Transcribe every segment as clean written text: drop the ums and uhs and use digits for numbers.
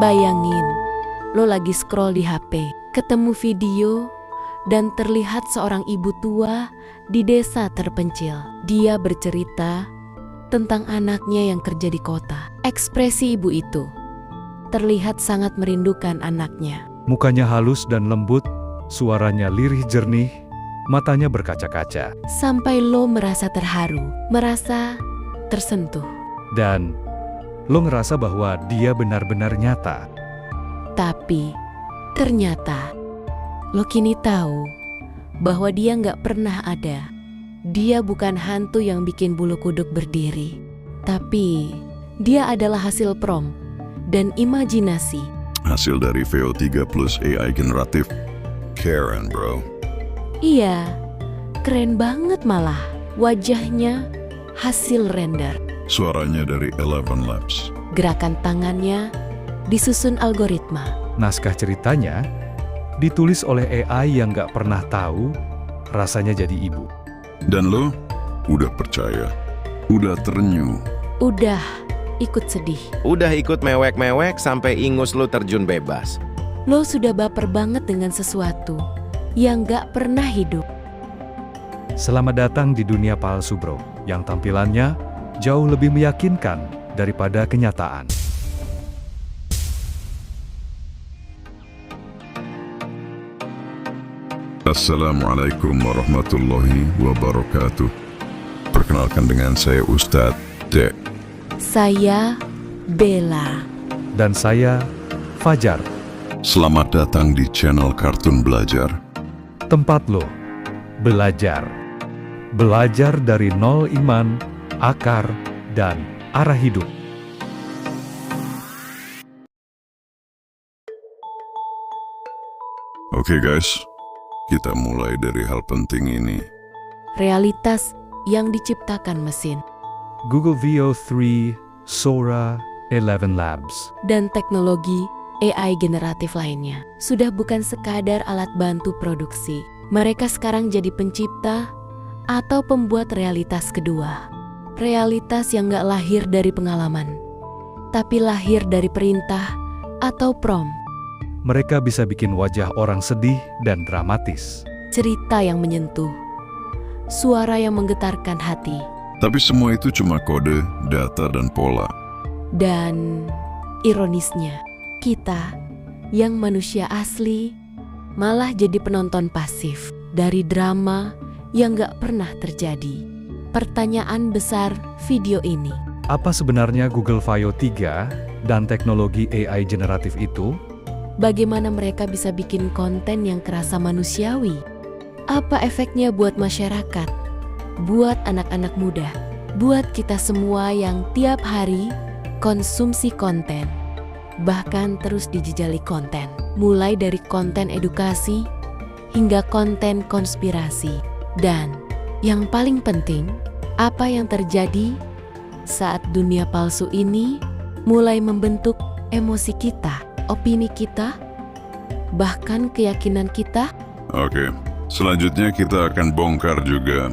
Bayangin, lo lagi scroll di HP, ketemu video, dan terlihat seorang ibu tua di desa terpencil. Dia bercerita tentang anaknya yang kerja di kota. Ekspresi ibu itu terlihat sangat merindukan anaknya. Mukanya halus dan lembut, suaranya lirih jernih, matanya berkaca-kaca. Sampai lo merasa terharu, merasa tersentuh. Dan lo ngerasa bahwa dia benar-benar nyata. Tapi ternyata lo kini tahu bahwa dia nggak pernah ada. Dia bukan hantu yang bikin bulu kuduk berdiri, tapi dia adalah hasil prompt dan imajinasi. Hasil dari VO3 plus AI generatif. Keren, bro. Iya, keren banget malah. Wajahnya hasil render. Suaranya dari Eleven Labs. Gerakan tangannya disusun algoritma. Naskah ceritanya ditulis oleh AI yang gak pernah tahu rasanya jadi ibu. Dan lo udah percaya, udah terenyuh, Udah ikut sedih. Udah ikut mewek-mewek sampai ingus lu terjun bebas. Lo sudah baper banget dengan sesuatu yang gak pernah hidup. Selamat datang di dunia palsu, bro, yang tampilannya jauh lebih meyakinkan daripada kenyataan. Assalamualaikum warahmatullahi wabarakatuh. Perkenalkan dengan saya Ustadz Dek. Saya Bella. Dan saya, Fajar, Selamat datang di channel Kartun Belajar. tempat lo belajar. Belajar dari nol iman, akar, dan arah hidup. Oke guys, kita mulai dari hal penting ini. Realitas yang diciptakan mesin Google VO3, Sora, 11 Labs. dan teknologi AI generatif lainnya sudah bukan sekadar alat bantu produksi. Mereka sekarang jadi pencipta atau pembuat realitas kedua. Realitas yang gak lahir dari pengalaman, tapi lahir dari perintah atau prompt. Mereka bisa bikin wajah orang sedih dan dramatis. Cerita yang menyentuh, suara yang menggetarkan hati, Tapi semua itu cuma kode, data, dan pola. dan ironisnya, kita yang manusia asli malah jadi penonton pasif dari drama yang gak pernah terjadi. Pertanyaan besar video ini, Apa sebenarnya Google Vio 3 dan teknologi AI generatif itu? bagaimana mereka bisa bikin konten yang kerasa manusiawi? Apa efeknya buat masyarakat, buat anak-anak muda, buat kita semua yang tiap hari konsumsi konten, bahkan terus dijejali konten, mulai dari konten edukasi hingga konten konspirasi. Dan yang paling penting, apa yang terjadi saat dunia palsu ini mulai membentuk emosi kita, opini kita, bahkan keyakinan kita? Oke, selanjutnya kita akan bongkar juga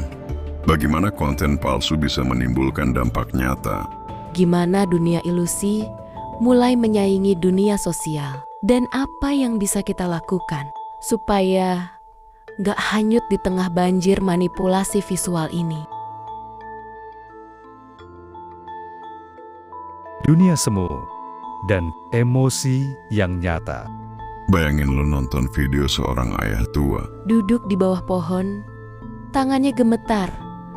bagaimana konten palsu bisa menimbulkan dampak nyata. Gimana dunia ilusi mulai menyaingi dunia sosial, dan apa yang bisa kita lakukan supaya gak hanyut di tengah banjir manipulasi visual ini. Dunia semu dan emosi yang nyata. Bayangin lo nonton video seorang ayah tua. Duduk di bawah pohon, tangannya gemetar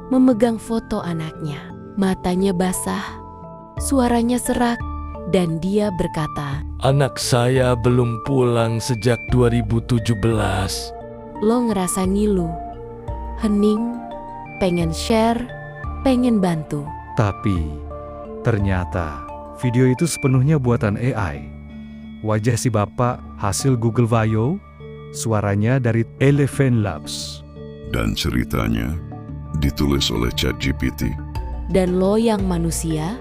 memegang foto anaknya. Matanya basah, suaranya serak, dan dia berkata, Anak saya belum pulang sejak 2017. lo ngerasa ngilu, hening, pengen share, pengen bantu. Tapi ternyata video itu sepenuhnya buatan AI. Wajah si bapak hasil Google Vio, suaranya dari Eleven Labs. Dan ceritanya ditulis oleh ChatGPT. Dan lo yang manusia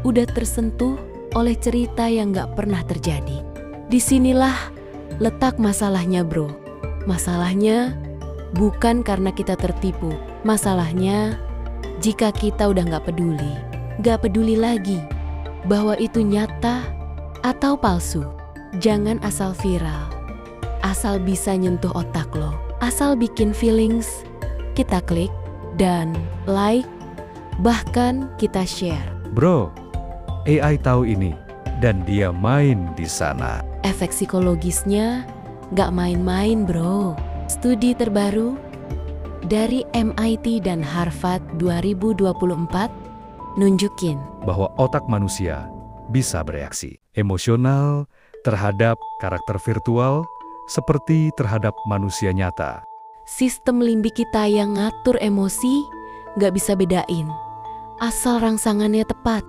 udah tersentuh oleh cerita yang gak pernah terjadi. Disinilah letak masalahnya, bro. Masalahnya bukan karena kita tertipu. Masalahnya jika kita udah gak peduli lagi bahwa itu nyata atau palsu. Jangan asal viral, asal bisa nyentuh otak lo, asal bikin feelings, kita klik dan like, bahkan kita share. Bro, AI tahu ini dan dia main di sana. Efek psikologisnya nggak main-main bro. Studi terbaru dari MIT dan Harvard 2024 nunjukin Bahwa otak manusia bisa bereaksi emosional terhadap karakter virtual seperti terhadap manusia nyata. sistem limbik kita yang ngatur emosi nggak bisa bedain, asal rangsangannya tepat.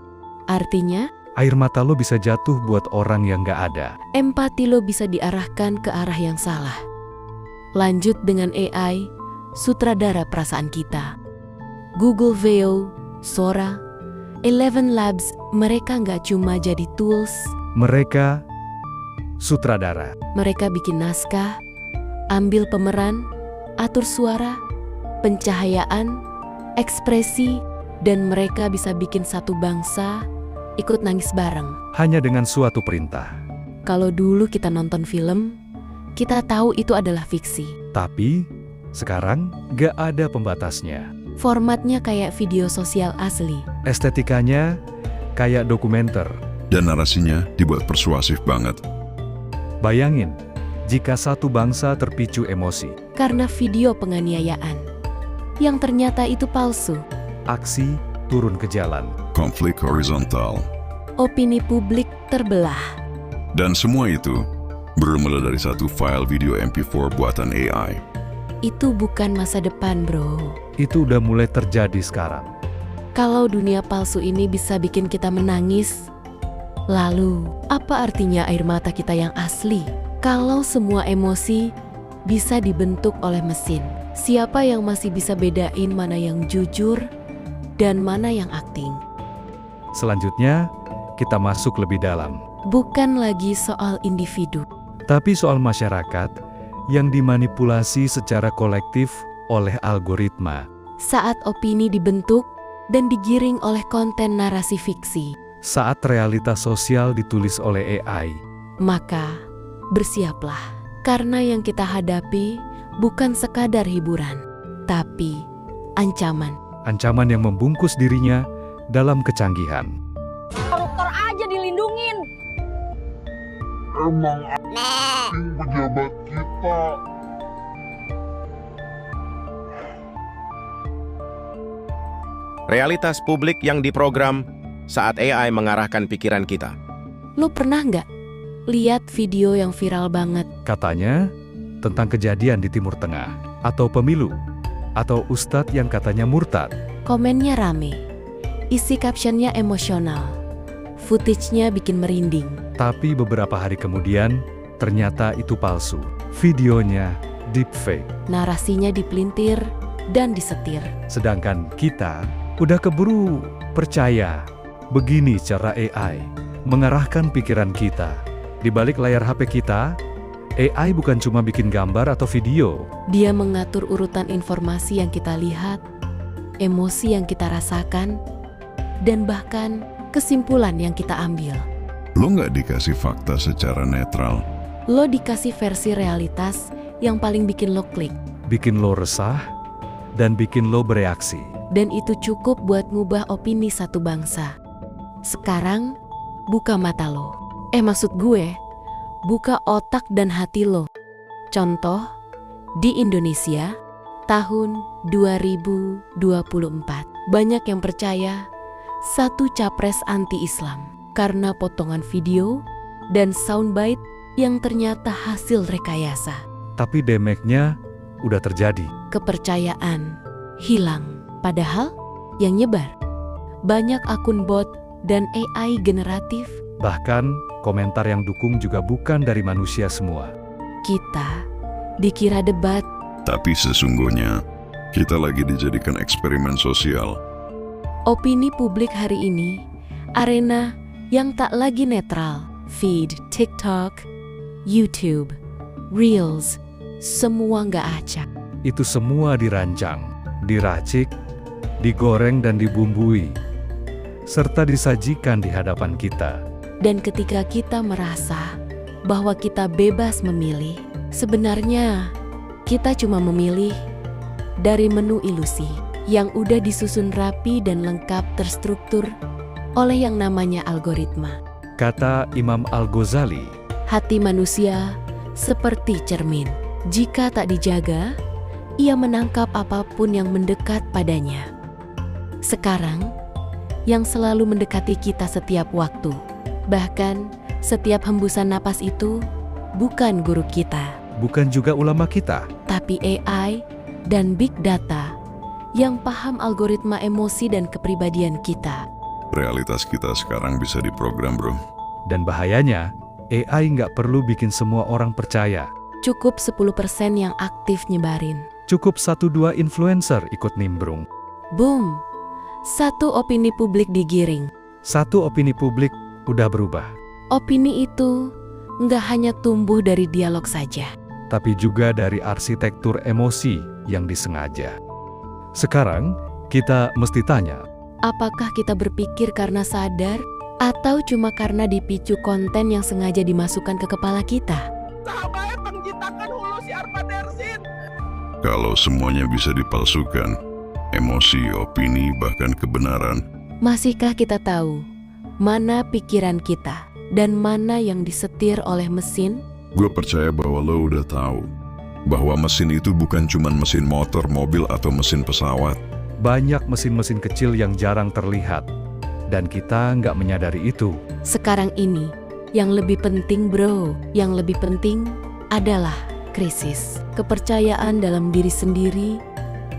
Artinya, Air mata lo bisa jatuh buat orang yang gak ada. empati lo bisa diarahkan ke arah yang salah. Lanjut dengan AI, sutradara perasaan kita. Google Veo, Sora, Eleven Labs, mereka nggak cuma jadi tools, Mereka sutradara. mereka bikin naskah, ambil pemeran, atur suara, pencahayaan, ekspresi, dan mereka bisa bikin satu bangsa ikut nangis bareng. Hanya dengan suatu perintah. Kalau dulu kita nonton film, kita tahu itu adalah fiksi. Tapi sekarang gak ada pembatasnya. Formatnya kayak video sosial asli. Estetikanya kayak dokumenter. Dan narasinya dibuat persuasif banget. Bayangin jika satu bangsa terpicu emosi, Karena video penganiayaan yang ternyata itu palsu. aksi turun ke jalan. Konflik horizontal. Opini publik terbelah. Dan semua itu bermula dari satu file video MP4 buatan AI. Itu bukan masa depan bro. Itu udah mulai terjadi sekarang. Kalau dunia palsu ini bisa bikin kita menangis, lalu apa artinya air mata kita yang asli? Kalau semua emosi bisa dibentuk oleh mesin, siapa yang masih bisa bedain mana yang jujur dan mana yang akting? Selanjutnya, kita masuk lebih dalam. Bukan lagi soal individu, Tapi soal masyarakat yang dimanipulasi secara kolektif oleh algoritma. saat opini dibentuk dan digiring oleh konten narasi fiksi, Saat realitas sosial ditulis oleh AI. maka bersiaplah. Karena yang kita hadapi bukan sekadar hiburan, tapi ancaman. Ancaman yang membungkus dirinya dalam kecanggihan. Koruptor aja dilindungin. Emang asing pejabat kita. Realitas publik yang diprogram saat AI mengarahkan pikiran kita. Lo pernah nggak lihat video yang viral banget? Katanya tentang kejadian di Timur Tengah, atau pemilu, atau ustadz yang katanya murtad. Komennya rame, isi captionnya emosional, footage-nya bikin merinding. Tapi beberapa hari kemudian, ternyata itu palsu. Videonya deepfake. Narasinya dipelintir dan disetir. Sedangkan kita udah keburu percaya. Begini cara AI mengarahkan pikiran kita. Di balik layar HP kita, AI bukan cuma bikin gambar atau video. Dia mengatur urutan informasi yang kita lihat, emosi yang kita rasakan, dan bahkan kesimpulan yang kita ambil. Lo nggak dikasih fakta secara netral. Lo dikasih versi realitas yang paling bikin lo klik. Bikin lo resah, dan bikin lo bereaksi. Dan itu cukup buat ngubah opini satu bangsa. Sekarang, buka mata lo. Maksud gue, buka otak dan hati lo. Contoh, di Indonesia, tahun 2024. Banyak yang percaya satu capres anti-Islam karena potongan video dan soundbite yang ternyata hasil rekayasa. Tapi damage-nya udah terjadi. Kepercayaan hilang. Padahal yang nyebar banyak akun bot dan AI generatif. Bahkan komentar yang dukung juga bukan dari manusia semua. Kita dikira debat, Tapi sesungguhnya, kita lagi dijadikan eksperimen sosial. opini publik hari ini arena yang tak lagi netral. Feed TikTok, YouTube, Reels, semua nggak acak. Itu semua dirancang, diracik, digoreng dan dibumbui, serta disajikan di hadapan kita. Dan ketika kita merasa bahwa kita bebas memilih, sebenarnya kita cuma memilih dari menu ilusi yang udah disusun rapi dan lengkap terstruktur oleh yang namanya algoritma. Kata Imam Al-Ghazali, Hati manusia seperti cermin. Jika tak dijaga, ia menangkap apapun yang mendekat padanya. Sekarang, yang selalu mendekati kita setiap waktu, bahkan setiap hembusan napas itu, bukan guru kita, bukan juga ulama kita. tapi AI dan Big Data yang paham algoritma emosi dan kepribadian kita. Realitas kita sekarang bisa diprogram, bro. Dan bahayanya, AI nggak perlu bikin semua orang percaya. Cukup 10% yang aktif nyebarin. Cukup 1-2 influencer ikut nimbrung. Boom! Satu opini publik digiring. Satu opini publik udah berubah. Opini itu nggak hanya tumbuh dari dialog saja. Tapi juga dari arsitektur emosi yang disengaja. Sekarang, kita mesti tanya, Apakah kita berpikir karena sadar atau cuma karena dipicu konten yang sengaja dimasukkan ke kepala kita? Kalau semuanya bisa dipalsukan, emosi, opini, bahkan kebenaran, Masihkah kita tahu mana pikiran kita dan mana yang disetir oleh mesin? gue percaya bahwa lo udah tahu bahwa mesin itu bukan cuma mesin motor, mobil, atau mesin pesawat. banyak mesin-mesin kecil yang jarang terlihat. Dan kita nggak menyadari itu. Sekarang ini, yang lebih penting bro, yang lebih penting adalah krisis kepercayaan dalam diri sendiri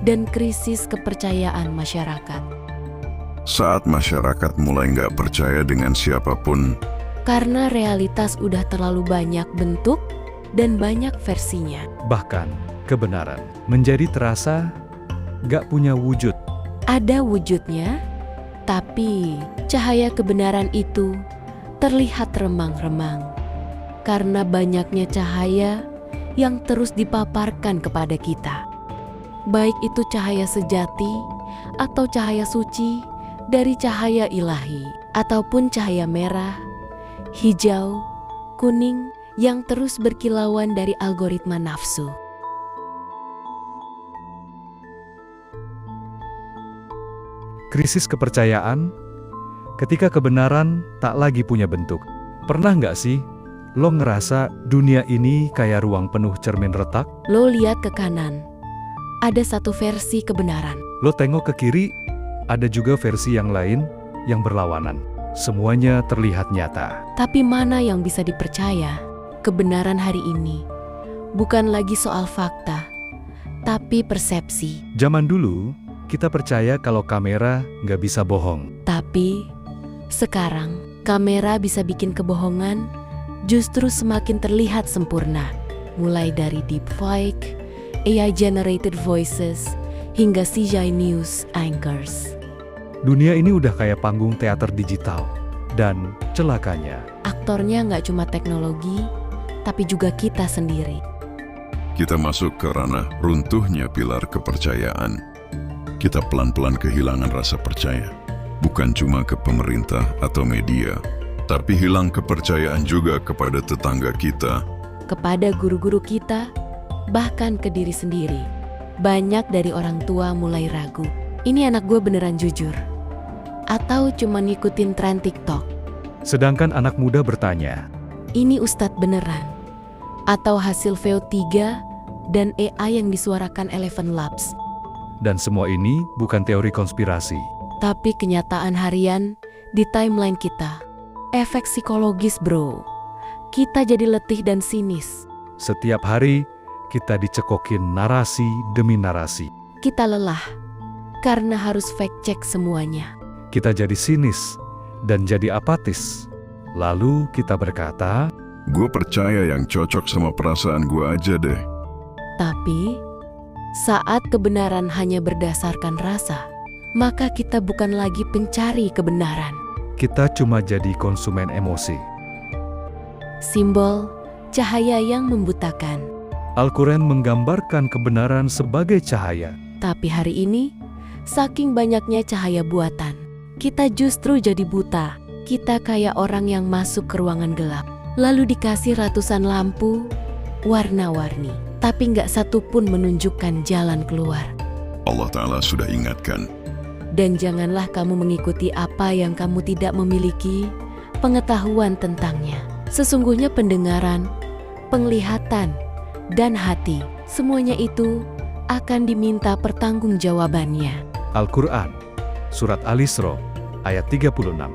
dan krisis kepercayaan masyarakat. Saat masyarakat mulai nggak percaya dengan siapapun, Karena realitas udah terlalu banyak bentuk dan banyak versinya. Bahkan, kebenaran menjadi terasa nggak punya wujud. Ada wujudnya, tapi cahaya kebenaran itu terlihat remang-remang. Karena banyaknya cahaya yang terus dipaparkan kepada kita. Baik itu cahaya sejati atau cahaya suci dari cahaya ilahi, ataupun cahaya merah, hijau, kuning yang terus berkilauan dari algoritma nafsu. Krisis kepercayaan ketika kebenaran tak lagi punya bentuk. Pernah nggak sih lo ngerasa dunia ini kayak ruang penuh cermin retak? Lo lihat ke kanan, ada satu versi kebenaran. Lo tengok ke kiri, ada juga versi yang lain yang berlawanan. Semuanya terlihat nyata. Tapi mana yang bisa dipercaya? Kebenaran hari ini bukan lagi soal fakta, tapi persepsi. Zaman dulu, kita percaya kalau kamera nggak bisa bohong. Tapi sekarang, kamera bisa bikin kebohongan justru semakin terlihat sempurna. Mulai dari deepfake, AI-generated voices, hingga CGI news anchors. Dunia ini udah kayak panggung teater digital. Dan celakanya, Aktornya nggak cuma teknologi, tapi juga kita sendiri. kita masuk ke ranah runtuhnya pilar kepercayaan. Kita pelan-pelan kehilangan rasa percaya. Bukan cuma ke pemerintah atau media, tapi hilang kepercayaan juga kepada tetangga kita. Kepada guru-guru kita, bahkan ke diri sendiri. Banyak dari orang tua mulai ragu. Ini anak gue beneran jujur? Atau cuma ngikutin tren TikTok? sedangkan anak muda bertanya, Ini ustadz beneran? Atau hasil VO3 dan AI yang disuarakan Eleven Labs? dan semua ini bukan teori konspirasi. Tapi kenyataan harian di timeline kita. Efek psikologis bro. Kita jadi letih dan sinis. Setiap hari, kita dicekokin narasi demi narasi. Kita lelah karena harus fact check semuanya. Kita jadi sinis dan jadi apatis. Lalu kita berkata, Gue percaya yang cocok sama perasaan gue aja deh. Tapi saat kebenaran hanya berdasarkan rasa, maka kita bukan lagi pencari kebenaran. kita cuma jadi konsumen emosi. Simbol cahaya yang membutakan. Al-Quran menggambarkan kebenaran sebagai cahaya. Tapi hari ini, saking banyaknya cahaya buatan, kita justru jadi buta. Kita kayak orang yang masuk ke ruangan gelap, lalu dikasih ratusan lampu warna-warni, tapi nggak satu pun menunjukkan jalan keluar. Allah Ta'ala sudah ingatkan, Dan janganlah kamu mengikuti apa yang kamu tidak memiliki pengetahuan tentangnya. Sesungguhnya pendengaran, penglihatan, dan hati, semuanya itu akan diminta pertanggungjawabannya. Al-Quran, Surat Al-Isra, ayat 36.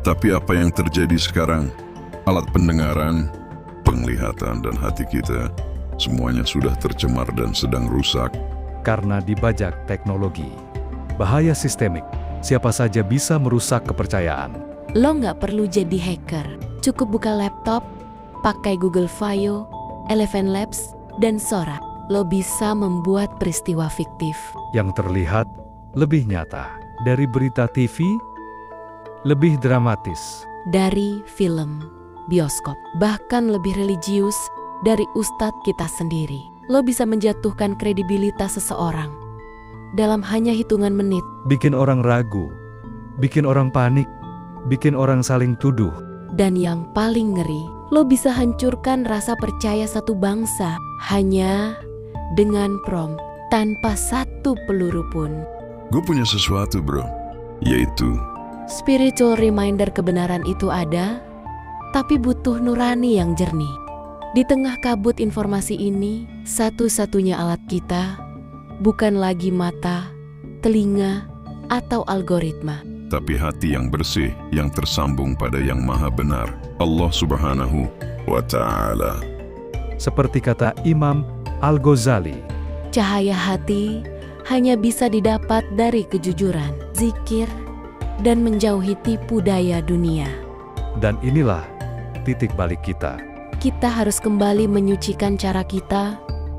tapi apa yang terjadi sekarang? Alat pendengaran, penglihatan, dan hati kita semuanya sudah tercemar dan sedang rusak. Karena dibajak teknologi. Bahaya sistemik, siapa saja bisa merusak kepercayaan. Lo nggak perlu jadi hacker, cukup buka laptop, pakai Google File, Eleven Labs, dan Sora. Lo bisa membuat peristiwa fiktif. Yang terlihat lebih nyata dari berita TV, lebih dramatis. Dari film, bioskop, bahkan lebih religius dari ustadz kita sendiri. Lo bisa menjatuhkan kredibilitas seseorang dalam hanya hitungan menit. Bikin orang ragu, bikin orang panik, bikin orang saling tuduh. Dan yang paling ngeri, lo bisa hancurkan rasa percaya satu bangsa hanya dengan prompt tanpa satu peluru pun. Gue punya sesuatu bro, yaitu Spiritual reminder kebenaran itu ada, tapi butuh nurani yang jernih. Di tengah kabut informasi ini, satu-satunya alat kita bukan lagi mata, telinga, atau algoritma. tapi hati yang bersih yang tersambung pada yang maha benar, Allah Subhanahu wa Ta'ala. Seperti kata Imam Al-Ghazali, Cahaya hati hanya bisa didapat dari kejujuran, zikir, dan menjauhi tipu daya dunia. dan inilah titik balik kita. Kita harus kembali menyucikan cara kita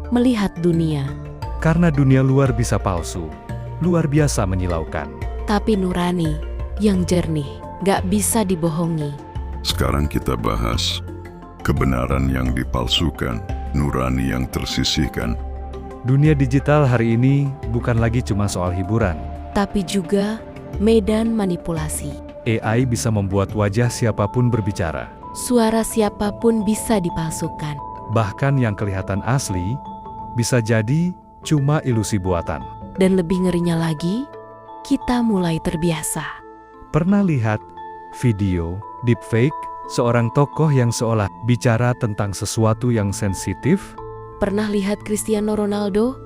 melihat dunia. Karena dunia luar bisa palsu, luar biasa menyilaukan. Tapi nurani yang jernih gak bisa dibohongi. Sekarang kita bahas kebenaran yang dipalsukan, nurani yang tersisihkan. Dunia digital hari ini bukan lagi cuma soal hiburan. Tapi juga medan manipulasi. AI bisa membuat wajah siapapun berbicara. Suara siapapun bisa dipalsukan. Bahkan yang kelihatan asli bisa jadi cuma ilusi buatan. Dan lebih ngerinya lagi, kita mulai terbiasa. Pernah lihat video deepfake seorang tokoh yang seolah bicara tentang sesuatu yang sensitif? Pernah lihat Cristiano Ronaldo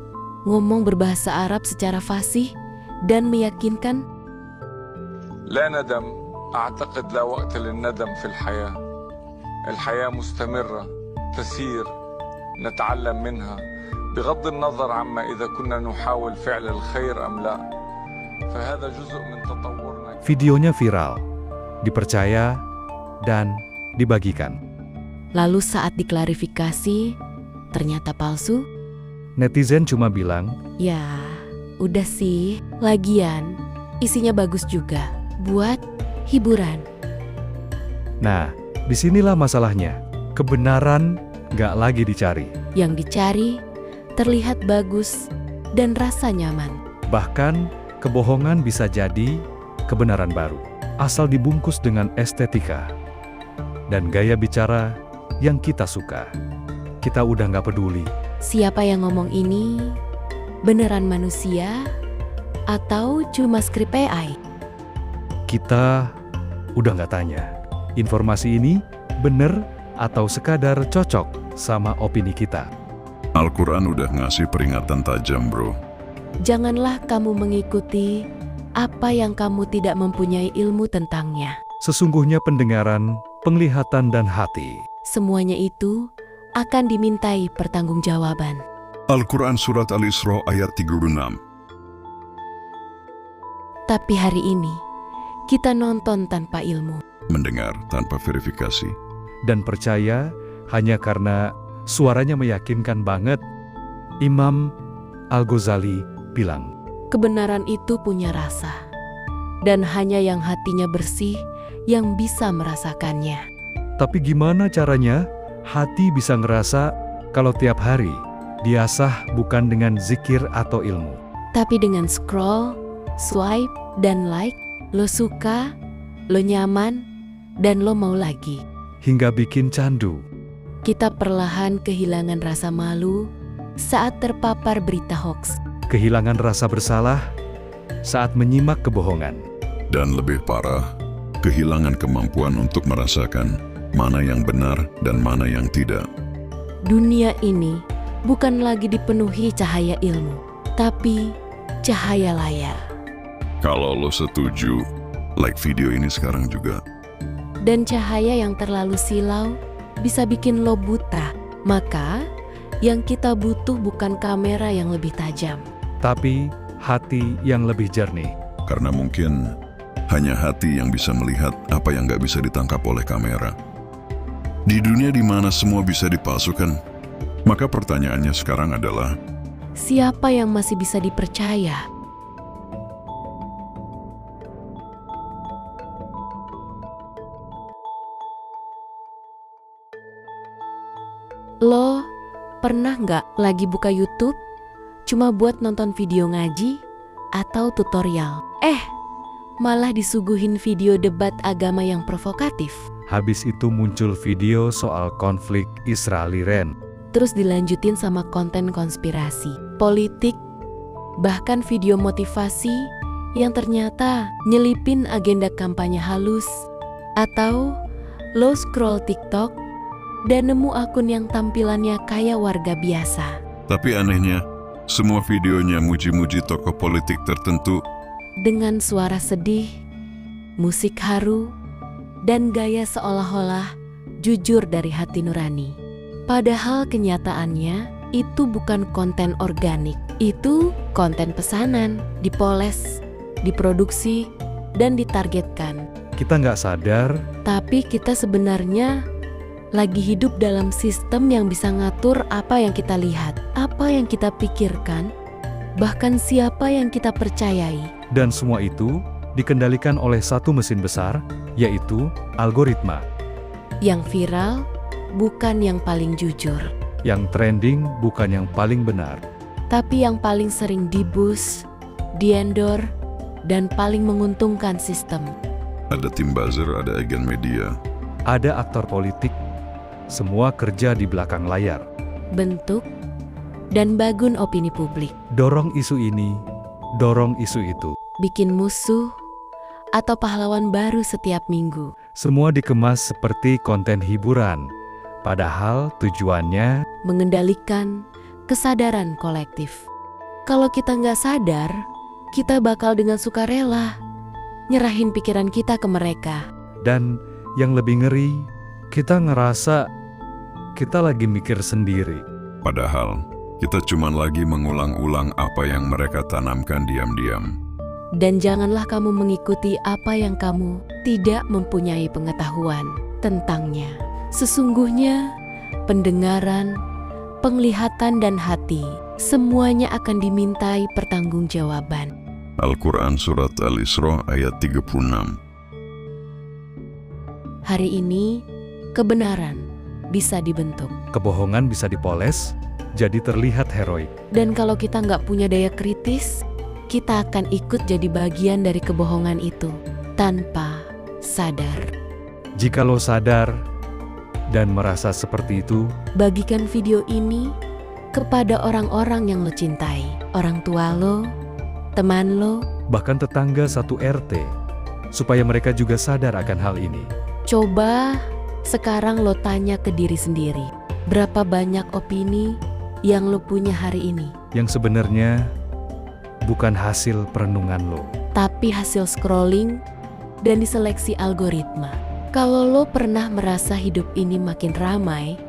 ngomong berbahasa Arab secara fasih dan meyakinkan? لا ندم أعتقد لا وقت للندم في الحياة. الحياة مستمرة تسير نتعلم منها بغض النظر عما إذا كنا نحاول فعل الخير أم لا. فهذا جزء من تطورنا. Videonya viral, dipercaya, dan dibagikan. Lalu saat diklarifikasi, ternyata palsu? Netizen cuma bilang, Ya, udah sih, lagian isinya bagus juga, buat hiburan. nah, disinilah masalahnya. Kebenaran nggak lagi dicari. Yang dicari terlihat bagus dan rasa nyaman. Bahkan, kebohongan bisa jadi kebenaran baru. Asal dibungkus dengan estetika dan gaya bicara yang kita suka. Kita udah nggak peduli. Siapa yang ngomong ini? Beneran manusia? Atau cuma skrip AI? Kita udah nggak tanya. Informasi ini bener atau sekadar cocok sama opini kita. Al-Quran udah ngasih peringatan tajam bro. Janganlah kamu mengikuti apa yang kamu tidak mempunyai ilmu tentangnya. Sesungguhnya pendengaran, penglihatan, dan hati Semuanya itu akan dimintai pertanggungjawaban. Al-Quran Surat Al-Isra ayat 36. Tapi hari ini, kita nonton tanpa ilmu. Mendengar tanpa verifikasi. dan percaya hanya karena suaranya meyakinkan banget. Imam Al-Ghazali bilang, Kebenaran itu punya rasa, dan hanya yang hatinya bersih yang bisa merasakannya. tapi gimana caranya hati bisa ngerasa kalau tiap hari diasah bukan dengan zikir atau ilmu? Tapi dengan scroll, swipe, dan like, lo suka lo nyaman, dan lo mau lagi. hingga bikin candu. Kita perlahan kehilangan rasa malu saat terpapar berita hoaks. Kehilangan rasa bersalah saat menyimak kebohongan. Dan lebih parah, kehilangan kemampuan untuk merasakan mana yang benar dan mana yang tidak. Dunia ini bukan lagi dipenuhi cahaya ilmu, tapi cahaya layar. Kalau lo setuju, like video ini sekarang juga. Dan cahaya yang terlalu silau bisa bikin lo buta. Maka, yang kita butuh bukan kamera yang lebih tajam. Tapi hati yang lebih jernih. Karena mungkin hanya hati yang bisa melihat apa yang gak bisa ditangkap oleh kamera. Di dunia di mana semua bisa dipalsukan, maka pertanyaannya sekarang adalah, Siapa yang masih bisa dipercaya? Lo pernah nggak lagi buka YouTube cuma buat nonton video ngaji atau tutorial? Malah disuguhin video debat agama yang provokatif. Habis itu muncul video soal konflik Israel-Iran. Terus dilanjutin sama konten konspirasi, politik, bahkan video motivasi yang ternyata nyelipin agenda kampanye halus. Atau lo scroll TikTok dan nemu akun yang tampilannya kayak warga biasa. tapi anehnya, semua videonya muji-muji tokoh politik tertentu. Dengan suara sedih, musik haru, dan gaya seolah-olah jujur dari hati nurani. Padahal kenyataannya itu bukan konten organik. Itu konten pesanan, dipoles, diproduksi, dan ditargetkan. Kita nggak sadar, Tapi kita sebenarnya lagi hidup dalam sistem yang bisa ngatur apa yang kita lihat, apa yang kita pikirkan, bahkan siapa yang kita percayai. dan semua itu dikendalikan oleh satu mesin besar, yaitu algoritma. Yang viral bukan yang paling jujur, Yang trending bukan yang paling benar. tapi yang paling sering di-boost, di-endor, dan paling menguntungkan sistem. Ada tim buzzer, ada agen media. Ada aktor politik, semua kerja di belakang layar. Bentuk dan bangun opini publik, Dorong isu ini, dorong isu itu. bikin musuh atau pahlawan baru setiap minggu. Semua dikemas seperti konten hiburan. Padahal tujuannya Mengendalikan kesadaran kolektif. Kalau kita nggak sadar, kita bakal dengan sukarela nyerahin pikiran kita ke mereka. dan yang lebih ngeri, kita ngerasa kita lagi mikir sendiri. Padahal, kita cuma lagi mengulang-ulang apa yang mereka tanamkan diam-diam. Dan janganlah kamu mengikuti apa yang kamu tidak mempunyai pengetahuan tentangnya. Sesungguhnya, pendengaran, penglihatan, dan hati semuanya akan dimintai pertanggungjawaban. Al-Quran Surat Al-Isra ayat 36. Hari ini, kebenaran bisa dibentuk. Kebohongan bisa dipoles, jadi terlihat heroik. Dan kalau kita nggak punya daya kritis, kita akan ikut jadi bagian dari kebohongan itu tanpa sadar. Jika lo sadar dan merasa seperti itu, Bagikan video ini kepada orang-orang yang lo cintai. Orang tua lo, teman lo. bahkan tetangga satu RT, supaya mereka juga sadar akan hal ini. Coba sekarang lo tanya ke diri sendiri. Berapa banyak opini yang lo punya hari ini? Yang sebenarnya bukan hasil perenungan lo. Tapi hasil scrolling dan diseleksi algoritma. Kalau lo pernah merasa hidup ini makin ramai,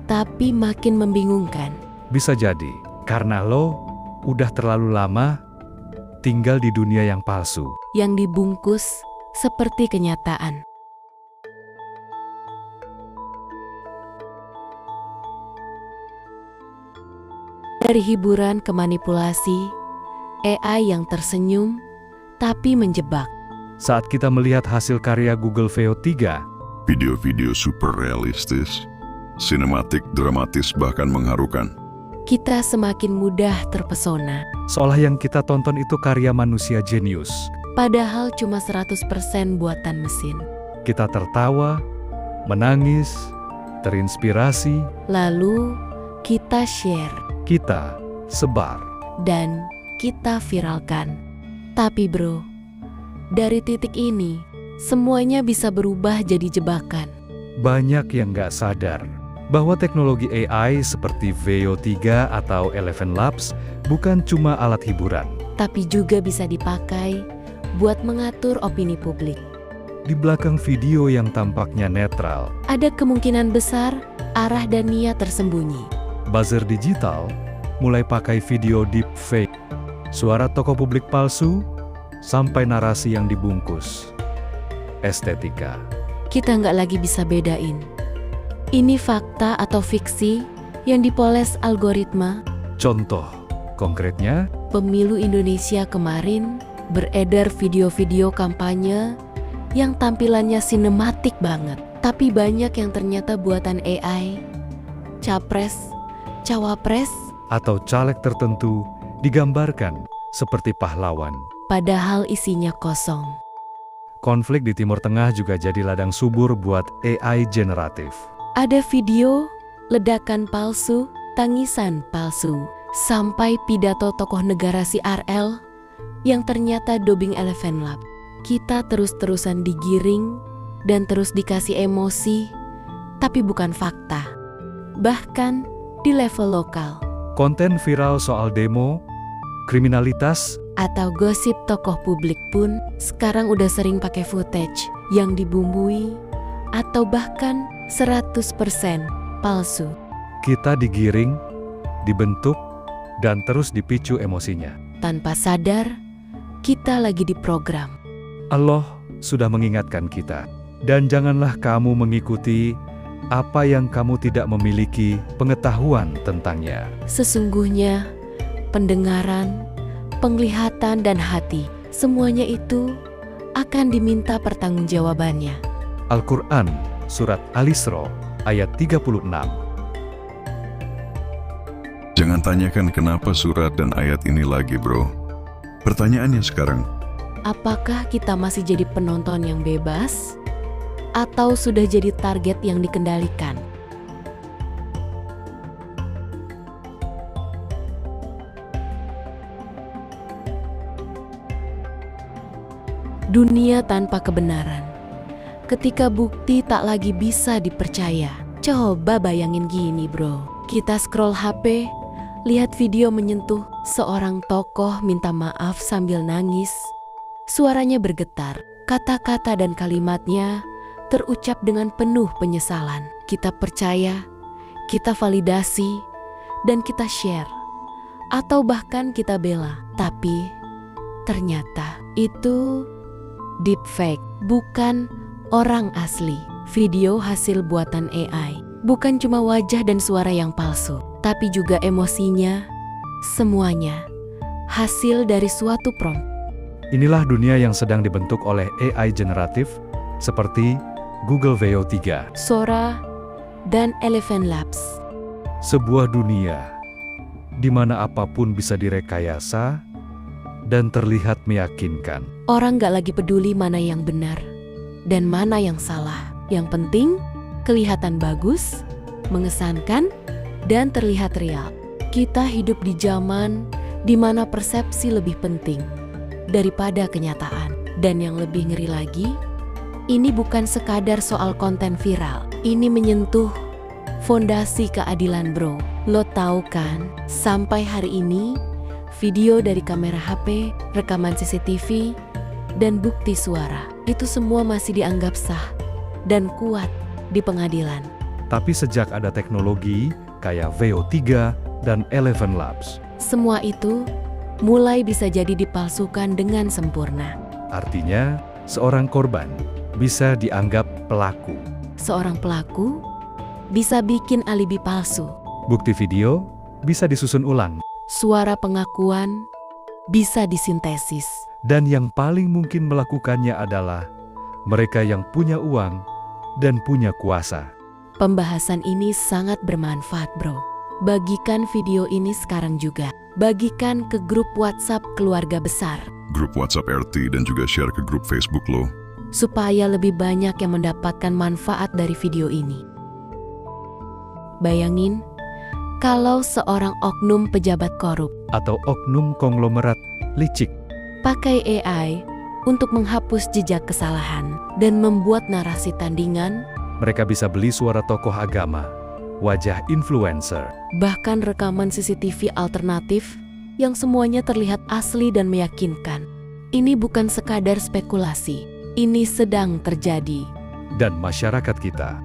tapi makin membingungkan, Bisa jadi karena lo udah terlalu lama tinggal di dunia yang palsu. yang dibungkus seperti kenyataan. Dari hiburan ke manipulasi, AI yang tersenyum tapi menjebak. Saat kita melihat hasil karya Google Veo 3, Video-video super realistis, sinematik, dramatis, bahkan mengharukan. Kita semakin mudah terpesona. seolah yang kita tonton itu karya manusia jenius. padahal cuma 100% buatan mesin. Kita tertawa, menangis, terinspirasi, Lalu kita share kita sebar. dan kita viralkan. Tapi bro, dari titik ini semuanya bisa berubah jadi jebakan. Banyak yang gak sadar bahwa teknologi AI seperti Veo 3 atau Eleven Labs bukan cuma alat hiburan. Tapi juga bisa dipakai buat mengatur opini publik. Di belakang video yang tampaknya netral, Ada kemungkinan besar arah dan niat tersembunyi. buzzer digital mulai pakai video deepfake, suara tokoh publik palsu, sampai narasi yang dibungkus estetika. Kita nggak lagi bisa bedain ini fakta atau fiksi yang dipoles algoritma. Contoh konkretnya, Pemilu Indonesia kemarin beredar video-video kampanye yang tampilannya sinematik banget, tapi banyak yang ternyata buatan AI. Capres, cawapres, atau caleg tertentu digambarkan seperti pahlawan. padahal isinya kosong. Konflik di Timur Tengah juga jadi ladang subur buat AI generatif. Ada video ledakan palsu, tangisan palsu, sampai pidato tokoh negara CRL yang ternyata dubbing Eleven Lab. Kita terus-terusan digiring dan terus dikasih emosi, tapi bukan fakta. Bahkan di level lokal Konten viral soal demo, kriminalitas, atau gosip tokoh publik pun sekarang udah sering pakai footage yang dibumbui atau bahkan 100% palsu. kita digiring, dibentuk, dan terus dipicu emosinya. Tanpa sadar, kita lagi diprogram. Allah sudah mengingatkan kita, dan janganlah kamu mengikuti apa yang kamu tidak memiliki pengetahuan tentangnya. Sesungguhnya, pendengaran, penglihatan, dan hati, semuanya itu akan diminta pertanggungjawabannya. Al-Quran, Surat Al-Isra, ayat 36. Jangan tanyakan kenapa surat dan ayat ini lagi, bro. Pertanyaannya sekarang, Apakah kita masih jadi penonton yang bebas? Atau sudah jadi target yang dikendalikan? Dunia tanpa kebenaran. Ketika bukti tak lagi bisa dipercaya. Coba bayangin gini bro. Kita scroll HP, lihat video menyentuh seorang tokoh minta maaf sambil nangis. Suaranya bergetar, kata-kata dan kalimatnya terucap dengan penuh penyesalan. Kita percaya, kita validasi, dan kita share. Atau bahkan kita bela. Tapi ternyata itu deepfake, bukan orang asli. Video hasil buatan AI. Bukan cuma wajah dan suara yang palsu, tapi juga emosinya, semuanya hasil dari suatu prompt. Inilah dunia yang sedang dibentuk oleh AI generatif seperti Google Veo 3. Sora dan Eleven Labs. Sebuah dunia di mana apapun bisa direkayasa dan terlihat meyakinkan. Orang gak lagi peduli mana yang benar dan mana yang salah. Yang penting, kelihatan bagus, mengesankan, dan terlihat real. Kita hidup di zaman di mana persepsi lebih penting daripada kenyataan. Dan yang lebih ngeri lagi, ini bukan sekadar soal konten viral. Ini menyentuh fondasi keadilan bro. Lo tahu kan, sampai hari ini, video dari kamera HP, rekaman CCTV, dan bukti suara, itu semua masih dianggap sah dan kuat di pengadilan. Tapi sejak ada teknologi kayak Veo 3 dan Eleven Labs, Semua itu mulai bisa jadi dipalsukan dengan sempurna. artinya seorang korban bisa dianggap pelaku. Seorang pelaku bisa bikin alibi palsu. Bukti video bisa disusun ulang. Suara pengakuan bisa disintesis. Dan yang paling mungkin melakukannya adalah mereka yang punya uang dan punya kuasa. Pembahasan ini sangat bermanfaat bro. Bagikan video ini sekarang juga. Bagikan ke grup WhatsApp keluarga besar. grup WhatsApp RT, dan juga share ke grup Facebook lo. supaya lebih banyak yang mendapatkan manfaat dari video ini. Bayangin, kalau seorang oknum pejabat korup Atau oknum konglomerat licik. pakai AI untuk menghapus jejak kesalahan dan membuat narasi tandingan, Mereka bisa beli suara tokoh agama, wajah influencer, bahkan rekaman CCTV alternatif yang semuanya terlihat asli dan meyakinkan. Ini bukan sekadar spekulasi, ini sedang terjadi. dan masyarakat kita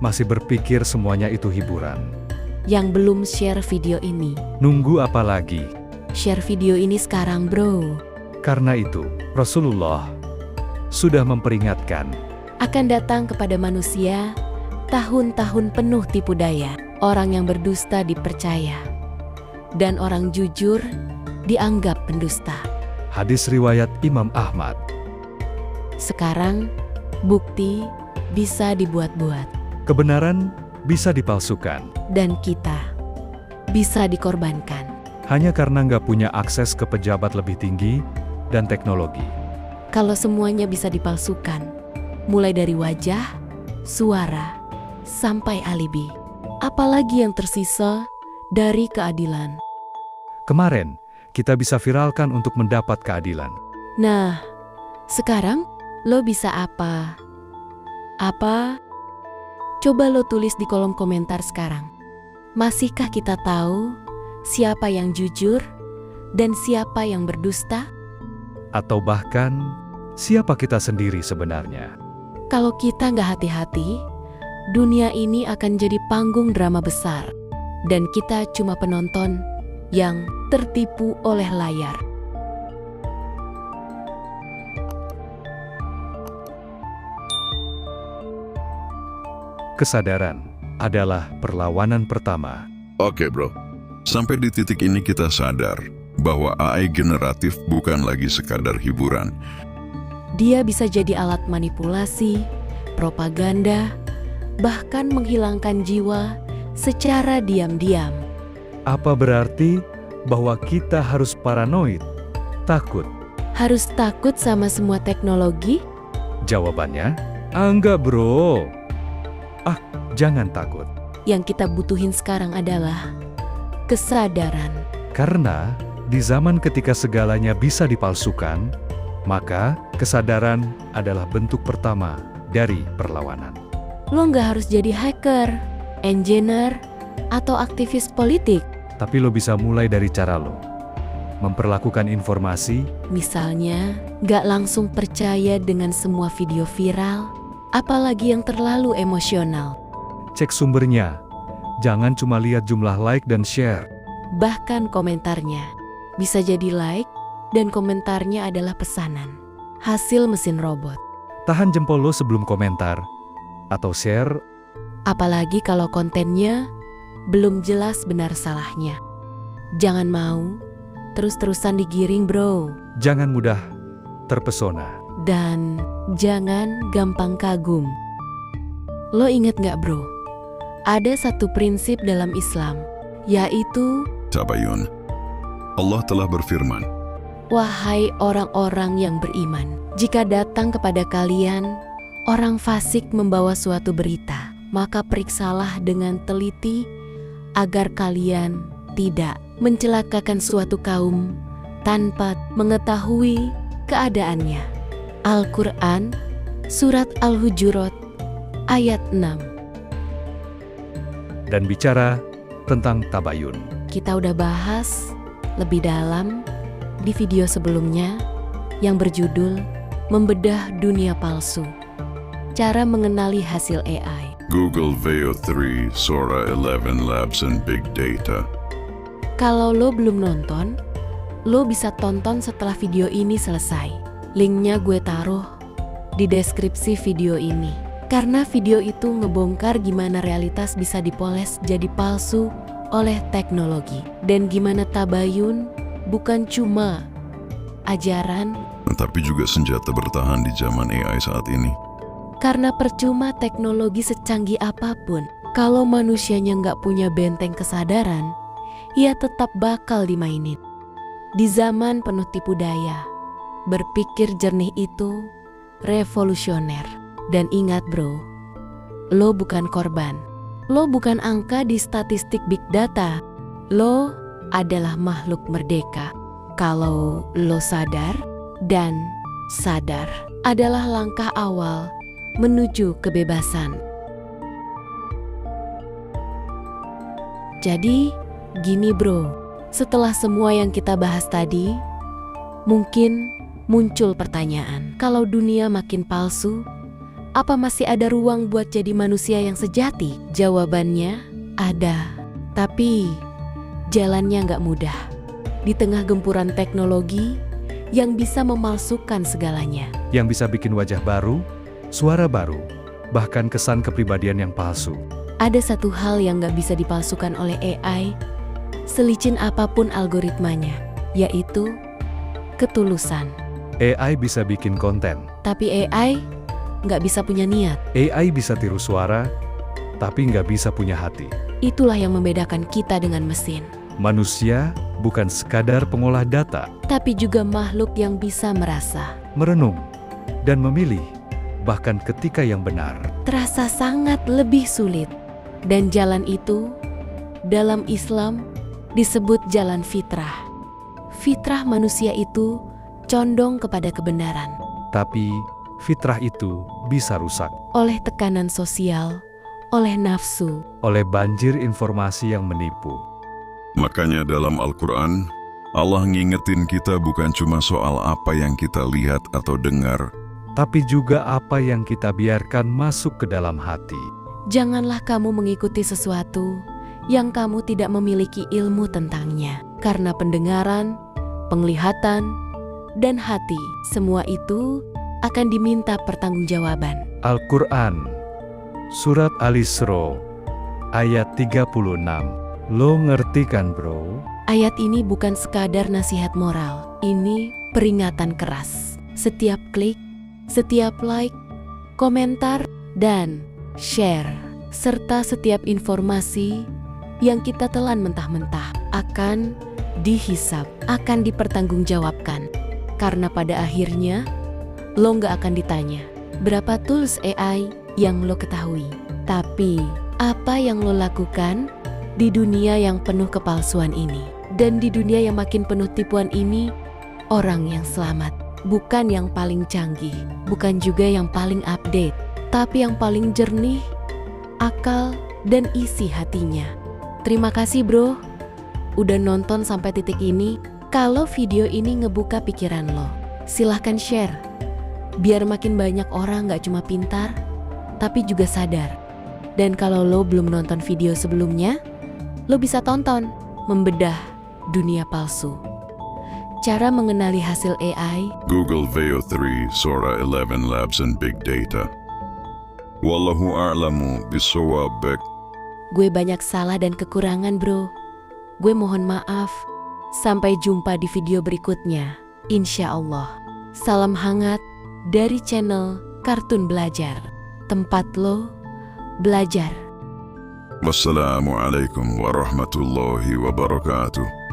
masih berpikir semuanya itu hiburan. Yang belum share video ini, Nunggu apa lagi? share video ini sekarang bro. Karena itu, Rasulullah sudah memperingatkan, Akan datang kepada manusia tahun-tahun penuh tipu daya. Orang yang berdusta dipercaya, dan orang jujur dianggap pendusta. hadis riwayat Imam Ahmad. Sekarang, bukti bisa dibuat-buat, Kebenaran bisa dipalsukan, dan kita bisa dikorbankan. hanya karena nggak punya akses ke pejabat lebih tinggi dan teknologi. Kalau semuanya bisa dipalsukan, mulai dari wajah, suara, sampai alibi, apalagi yang tersisa dari keadilan. Kemarin, kita bisa viralkan untuk mendapat keadilan. Nah, sekarang lo bisa apa? Apa? Coba lo tulis di kolom komentar sekarang. Masihkah kita tahu siapa yang jujur dan siapa yang berdusta? Atau bahkan, siapa kita sendiri sebenarnya? Kalau kita nggak hati-hati, dunia ini akan jadi panggung drama besar, dan kita cuma penonton yang tertipu oleh layar. Kesadaran adalah perlawanan pertama. Oke bro, sampai di titik ini kita sadar bahwa AI generatif bukan lagi sekadar hiburan. Dia bisa jadi alat manipulasi, propaganda, bahkan menghilangkan jiwa secara diam-diam. Apa berarti bahwa kita harus paranoid, takut? Harus takut sama semua teknologi? Jawabannya, enggak bro. Jangan takut. Yang kita butuhin sekarang adalah kesadaran. Karena di zaman ketika segalanya bisa dipalsukan, maka kesadaran adalah bentuk pertama dari perlawanan. Lo nggak harus jadi hacker, engineer, atau aktivis politik. Tapi lo bisa mulai dari cara lo. Memperlakukan informasi, Misalnya, nggak langsung percaya dengan semua video viral, apalagi yang terlalu emosional. cek sumbernya. Jangan cuma lihat jumlah like dan share. Bahkan komentarnya. Bisa jadi like, dan komentarnya adalah pesanan. Hasil mesin robot. Tahan jempol lo sebelum komentar atau share. Apalagi kalau kontennya belum jelas benar salahnya. Jangan mau terus-terusan digiring bro. Jangan mudah terpesona. Dan jangan gampang kagum. Lo inget gak bro? Ada satu prinsip dalam Islam, yaitu, Tabayun. Allah telah berfirman, wahai orang-orang yang beriman, jika datang kepada kalian orang fasik membawa suatu berita, maka periksalah dengan teliti agar kalian tidak mencelakakan suatu kaum tanpa mengetahui keadaannya. Al-Quran, Surat Al-Hujurat, ayat 6. Dan bicara tentang tabayun. Kita udah bahas lebih dalam di video sebelumnya yang berjudul Membedah Dunia Palsu. Cara mengenali hasil AI. Google Veo 3, Sora 11 Labs and Big Data. Kalau lo belum nonton, lo bisa tonton setelah video ini selesai. Linknya gue taruh di deskripsi video ini. Karena video itu ngebongkar gimana realitas bisa dipoles jadi palsu oleh teknologi. Dan gimana tabayun bukan cuma ajaran, Tapi juga senjata bertahan di zaman AI saat ini. karena percuma teknologi secanggih apapun, kalau manusianya nggak punya benteng kesadaran, ia tetap bakal dimainin. Di zaman penuh tipu daya, Berpikir jernih itu revolusioner. Dan ingat bro, lo bukan korban. Lo bukan angka di statistik big data. Lo adalah makhluk merdeka. Kalau lo sadar, dan sadar adalah langkah awal menuju kebebasan. Jadi, gini bro, setelah semua yang kita bahas tadi, mungkin muncul pertanyaan, kalau dunia makin palsu, apa masih ada ruang buat jadi manusia yang sejati? Jawabannya ada, tapi jalannya nggak mudah. Di tengah gempuran teknologi yang bisa memalsukan segalanya. Yang bisa bikin wajah baru, suara baru, bahkan kesan kepribadian yang palsu. Ada satu hal yang nggak bisa dipalsukan oleh AI, selicin apapun algoritmanya, yaitu ketulusan. AI bisa bikin konten. Tapi AI nggak bisa punya niat. AI bisa tiru suara, tapi nggak bisa punya hati. Itulah yang membedakan kita dengan mesin. Manusia bukan sekadar pengolah data, Tapi juga makhluk yang bisa merasa. merenung, dan memilih, bahkan ketika yang benar. Terasa sangat lebih sulit. Dan jalan itu, dalam Islam, disebut jalan fitrah. Fitrah manusia itu condong kepada kebenaran. Tapi fitrah itu bisa rusak Oleh tekanan sosial, oleh nafsu, oleh banjir informasi yang menipu. Makanya dalam Al-Quran, Allah ngingetin kita bukan cuma soal apa yang kita lihat atau dengar, Tapi juga apa yang kita biarkan masuk ke dalam hati. janganlah kamu mengikuti sesuatu yang kamu tidak memiliki ilmu tentangnya. Karena pendengaran, penglihatan, dan hati, semua itu akan diminta pertanggungjawaban. Al-Quran, Surat Al-Isra, ayat 36. Lo ngerti kan bro? Ayat ini bukan sekadar nasihat moral, ini peringatan keras. Setiap klik, setiap like, komentar, dan share, serta setiap informasi yang kita telan mentah-mentah akan dihisap, akan dipertanggungjawabkan. Karena pada akhirnya, lo nggak akan ditanya berapa tools AI yang lo ketahui, tapi apa yang lo lakukan di dunia yang penuh kepalsuan ini. Dan di dunia yang makin penuh tipuan ini, orang yang selamat bukan yang paling canggih, bukan juga yang paling update, tapi yang paling jernih akal dan isi hatinya. Terima kasih bro, udah nonton sampai titik ini. Kalau video ini ngebuka pikiran lo, silahkan share, biar makin banyak orang gak cuma pintar, tapi juga sadar. Dan kalau lo belum nonton video sebelumnya, lo bisa tonton Membedah Dunia Palsu. Cara mengenali hasil AI. Google Veo 3, Sora 11 Labs and Big Data. Wallahu a'lamu bisawab. Gue banyak salah dan kekurangan bro. Gue mohon maaf. Sampai jumpa di video berikutnya, insya Allah. Salam hangat dari channel Kartun Belajar. Tempat lo belajar. Wassalamualaikum warahmatullahi wabarakatuh.